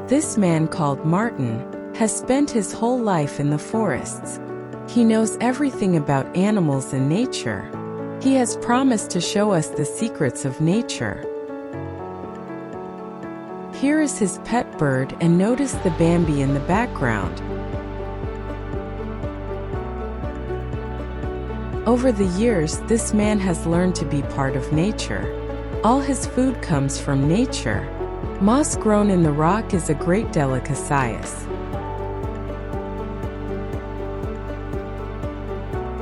This man called Martin has spent his whole life in the forests. He knows everything about animals and nature. He has promised to show us the secrets of nature. Here is his pet bird, and notice the Bambi in the background. Over the years, this man has learned to be part of nature. All his food comes from nature. Moss grown in the rock is a great delicacy.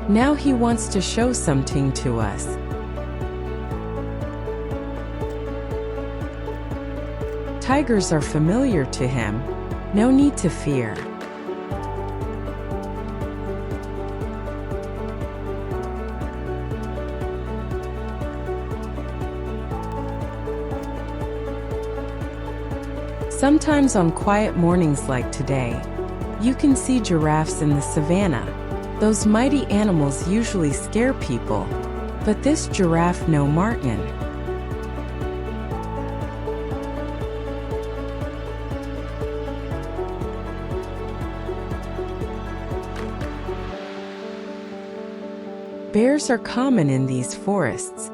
Now he wants to show something to us. Tigers are familiar to him. No need to fear. Sometimes on quiet mornings like today, you can see giraffes in the savannah. Those mighty animals usually scare people, but this giraffe knows Martin. Bears are common in these forests.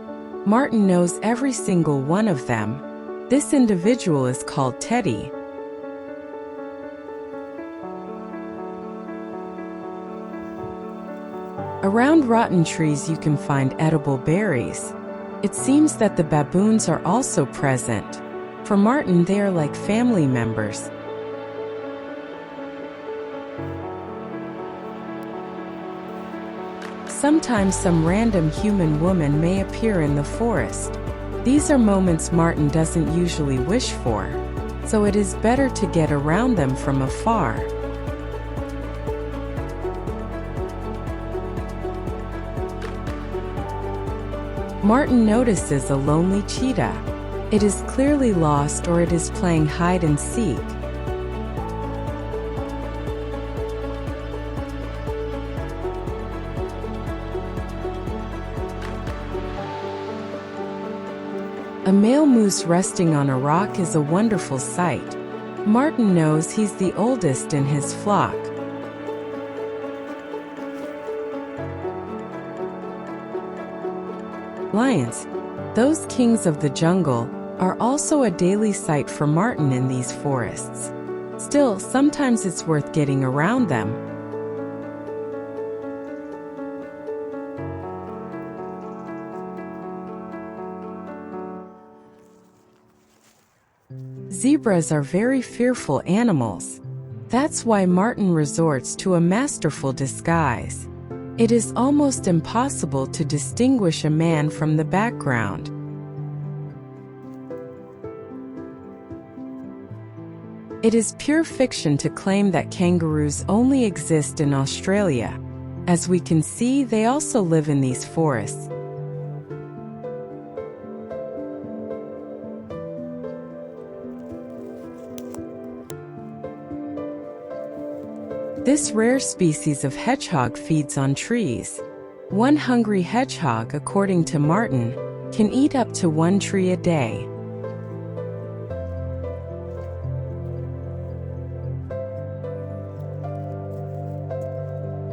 Martin knows every single one of them. This individual is called Teddy. Around rotten trees you can find edible berries. It seems that the baboons are also present. For Martin, they are like family members. Sometimes some random human woman may appear in the forest. These are moments Martin doesn't usually wish for, so it is better to get around them from afar. Martin notices a lonely cheetah. It is clearly lost, or it is playing hide and seek. A male moose resting on a rock is a wonderful sight. Martin knows he's the oldest in his flock. Lions, those kings of the jungle, are also a daily sight for Martin in these forests. Still, sometimes it's worth getting around them. Zebras are very fearful animals. That's why Martin resorts to a masterful disguise. It is almost impossible to distinguish a man from the background. It is pure fiction to claim that kangaroos only exist in Australia. As we can see, they also live in these forests. This rare species of hedgehog feeds on trees. One hungry hedgehog, according to Martin, can eat up to 1 tree a day.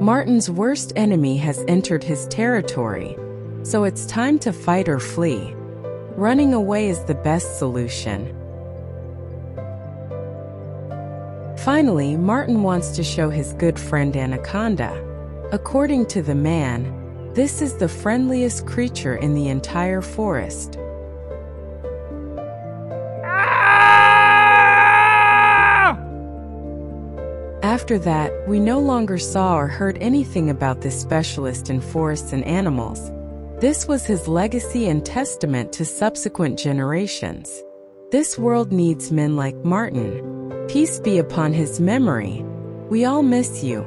Martin's worst enemy has entered his territory, so it's time to fight or flee. Running away is the best solution. Finally, Martin wants to show his good friend Anaconda. According to the man, this is the friendliest creature in the entire forest. After that, we no longer saw or heard anything about this specialist in forests and animals. This was his legacy and testament to subsequent generations. This world needs men like Martin. Peace be upon his memory. We all miss you.